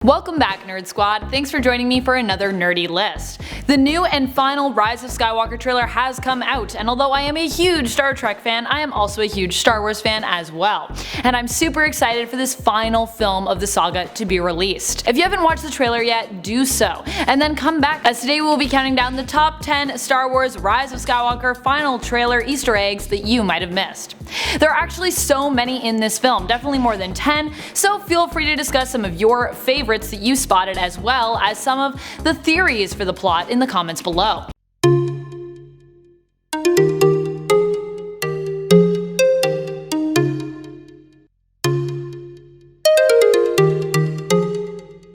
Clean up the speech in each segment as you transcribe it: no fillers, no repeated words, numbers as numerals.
Welcome back, Nerd Squad. Thanks for joining me for another nerdy list. The new and final Rise of Skywalker trailer has come out, and although I am a huge Star Trek fan, I am also a huge Star Wars fan as well. And I'm super excited for this final film of the saga to be released. If you haven't watched the trailer yet, do so, and then come back, as today we will be counting down the top 10 Star Wars Rise of Skywalker final trailer Easter eggs that you might have missed. There are actually so many in this film, definitely more than 10, so feel free to discuss some of your favorites that you spotted, as well as some of the theories for the plot in the comments below.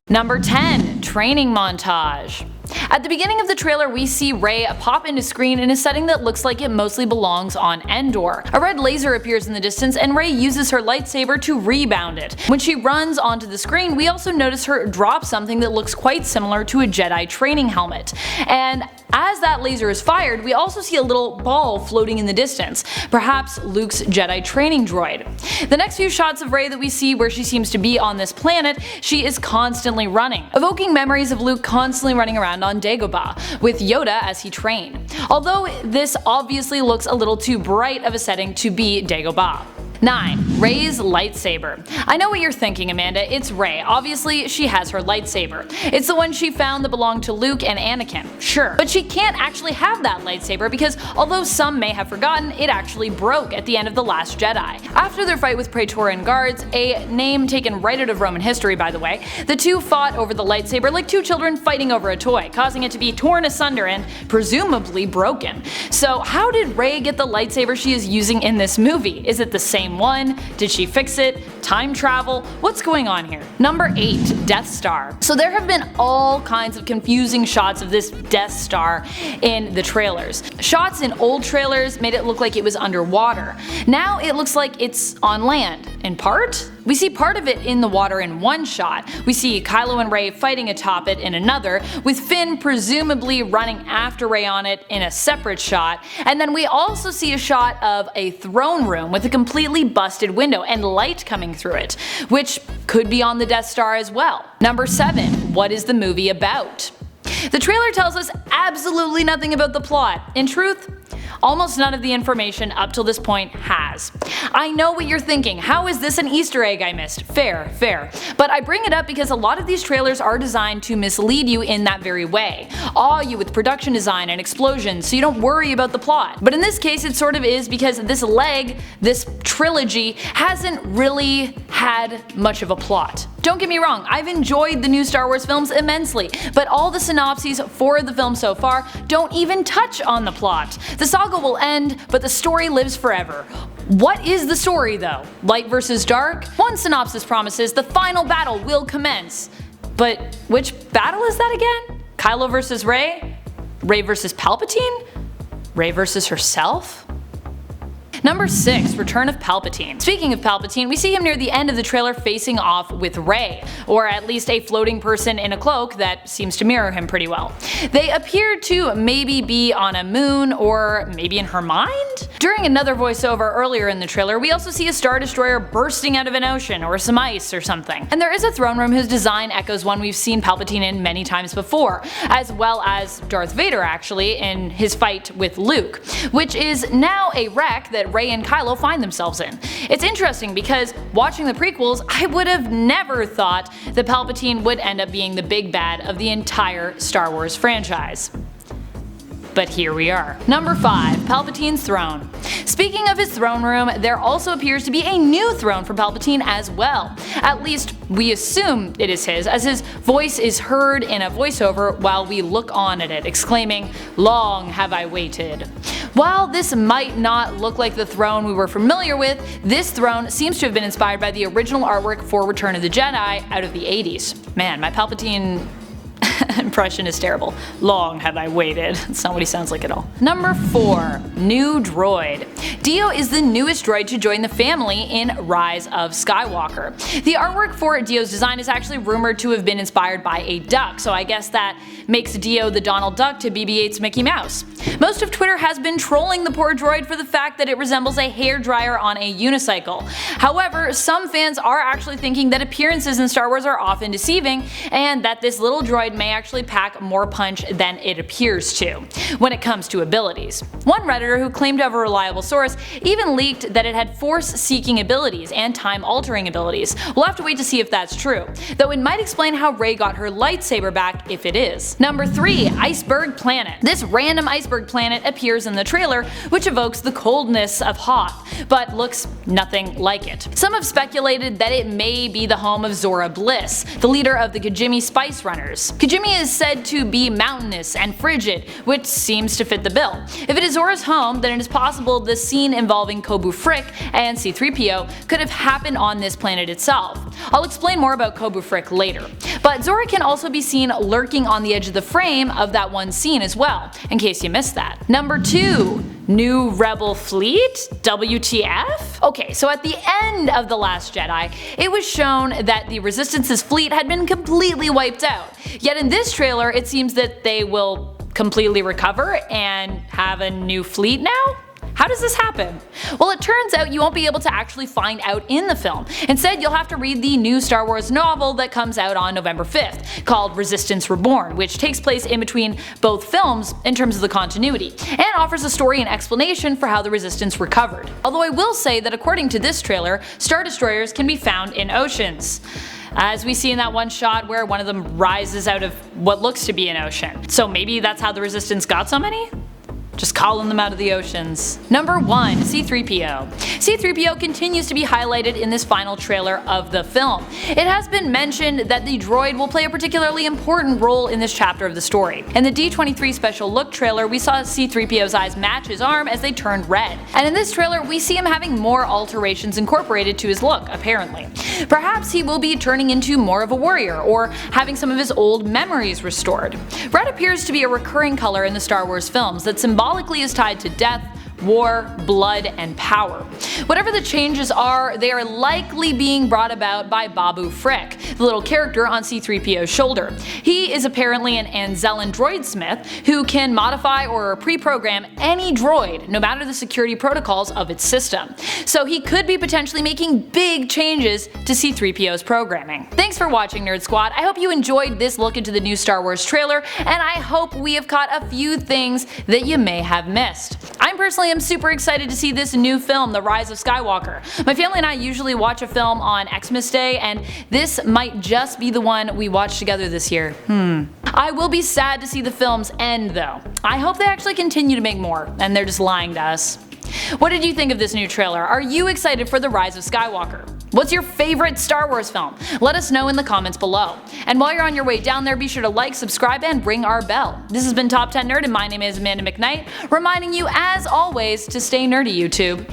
Number 10. Training montage. At the beginning of the trailer, we see Rey pop into screen in a setting that looks like it mostly belongs on Endor. A red laser appears in the distance and Rey uses her lightsaber to rebound it. When she runs onto the screen, we also notice her drop something that looks quite similar to a Jedi training helmet. And as that laser is fired, we also see a little ball floating in the distance, perhaps Luke's Jedi training droid. The next few shots of Rey that we see where she seems to be on this planet, she is constantly running, evoking memories of Luke constantly running around on Dagobah, with Yoda as he trained. Although this obviously looks a little too bright of a setting to be Dagobah. 9. Rey's lightsaber. I know what you're thinking, Amanda, it's Rey. Obviously she has her lightsaber. It's the one she found that belonged to Luke and Anakin, sure. But she can't actually have that lightsaber because although some may have forgotten, it actually broke at the end of The Last Jedi. After their fight with Praetorian guards, a name taken right out of Roman history by the way, the two fought over the lightsaber like two children fighting over a toy, causing it to be torn asunder and presumably broken. So how did Rey get the lightsaber she is using in this movie? Is it the same one? Did she fix it? Time travel? What's going on here? Number 8. Death Star. So there have been all kinds of confusing shots of this Death Star in the trailers. Shots in old trailers made it look like it was underwater. Now it looks like it's on land, in part? We see part of it in the water in one shot. We see Kylo and Rey fighting atop it in another, with Finn presumably running after Rey on it in a separate shot, and then we also see a shot of a throne room with a completely busted window and light coming through it, which could be on the Death Star as well. Number 7. What is the movie about? The trailer tells us absolutely nothing about the plot. In truth, almost none of the information up till this point has. I know what you're thinking, how is this an Easter egg I missed? Fair. But I bring it up because a lot of these trailers are designed to mislead you in that very way, awe you with production design and explosions so you don't worry about the plot. But in this case it sort of is because this trilogy hasn't really had much of a plot. Don't get me wrong, I've enjoyed the new Star Wars films immensely, but all the synopses for the film so far don't even touch on the plot. The saga will end, but the story lives forever. What is the story though? Light versus dark? One synopsis promises the final battle will commence. But which battle is that again? Kylo versus Rey? Rey versus Palpatine? Rey versus herself? Number 6. Return of Palpatine. Speaking of Palpatine, we see him near the end of the trailer facing off with Rey, or at least a floating person in a cloak that seems to mirror him pretty well. They appear to maybe be on a moon, or maybe in her mind? During another voiceover earlier in the trailer, we also see a Star Destroyer bursting out of an ocean, or some ice or something. And there is a throne room whose design echoes one we've seen Palpatine in many times before, as well as Darth Vader actually in his fight with Luke, which is now a wreck that Rey and Kylo find themselves in. It's interesting because watching the prequels, I would have never thought that Palpatine would end up being the big bad of the entire Star Wars franchise. But here we are. Number 5. Palpatine's throne. Speaking of his throne room, there also appears to be a new throne for Palpatine as well. At least we assume it is his, as his voice is heard in a voiceover while we look on at it, exclaiming, "Long have I waited." While this might not look like the throne we were familiar with, this throne seems to have been inspired by the original artwork for Return of the Jedi out of the 80s. Man, my Palpatine impression is terrible. Long have I waited. That's not what he sounds like at all. Number 4. New droid. Dio is the newest droid to join the family in Rise of Skywalker. The artwork for Dio's design is actually rumored to have been inspired by a duck, so I guess that makes Dio the Donald Duck to BB-8's Mickey Mouse. Most of Twitter has been trolling the poor droid for the fact that it resembles a hairdryer on a unicycle. However, some fans are actually thinking that appearances in Star Wars are often deceiving, and that this little droid may actually pack more punch than it appears to, when it comes to abilities. One redditor who claimed to have a reliable source even leaked that it had force-seeking abilities and time-altering abilities. We'll have to wait to see if that's true, though it might explain how Rey got her lightsaber back if it is. Number 3. Iceberg Planet. This random iceberg planet appears in the trailer, which evokes the coldness of Hoth, but looks nothing like it. Some have speculated that it may be the home of Zora Bliss, the leader of the Kijimi Spice Runners. Kijimi is said to be mountainous and frigid, which seems to fit the bill. If it is Zora's home, then it is possible the scene involving Kobu Frick and C-3PO could have happened on this planet itself. I'll explain more about Kobu Frick later. But Zora can also be seen lurking on the edge of the frame of that one scene as well, in case you missed that. Number 2. New Rebel Fleet? WTF? Okay, so at the end of The Last Jedi, it was shown that the Resistance's fleet had been completely wiped out. Yet in this trailer, it seems that they will completely recover and have a new fleet now? How does this happen? Well, it turns out you won't be able to actually find out in the film. Instead, you'll have to read the new Star Wars novel that comes out on November 5th, called Resistance Reborn, which takes place in between both films in terms of the continuity, and offers a story and explanation for how the Resistance recovered. Although I will say that according to this trailer, Star Destroyers can be found in oceans, as we see in that one shot where one of them rises out of what looks to be an ocean. So maybe that's how the Resistance got so many? Just calling them out of the oceans. Number 1. C-3PO. C-3PO continues to be highlighted in this final trailer of the film. It has been mentioned that the droid will play a particularly important role in this chapter of the story. In the D23 special look trailer, we saw C-3PO's eyes match his arm as they turned red. And in this trailer, we see him having more alterations incorporated to his look, apparently. Perhaps he will be turning into more of a warrior, or having some of his old memories restored. Red appears to be a recurring color in the Star Wars films that symbolically is tied to death, war, blood, and power. Whatever the changes are, they are likely being brought about by Babu Frick, the little character on C-3PO's shoulder. He is apparently an Anzellan droid smith who can modify or pre-program any droid, no matter the security protocols of its system. So he could be potentially making big changes to C-3PO's programming. Thanks for watching, Nerd Squad. I hope you enjoyed this look into the new Star Wars trailer, and I hope we have caught a few things that you may have missed. I'm personally super excited to see this new film, The Rise of Skywalker. My family and I usually watch a film on Xmas Day, and this might just be the one we watch together this year. I will be sad to see the films end though. I hope they actually continue to make more, and they're just lying to us. What did you think of this new trailer? Are you excited for The Rise of Skywalker? What's your favorite Star Wars film? Let us know in the comments below. And while you're on your way down there, be sure to like, subscribe, and ring our bell. This has been Top 10 Nerd, and my name is Amanda McKnight, reminding you as always to stay nerdy, YouTube.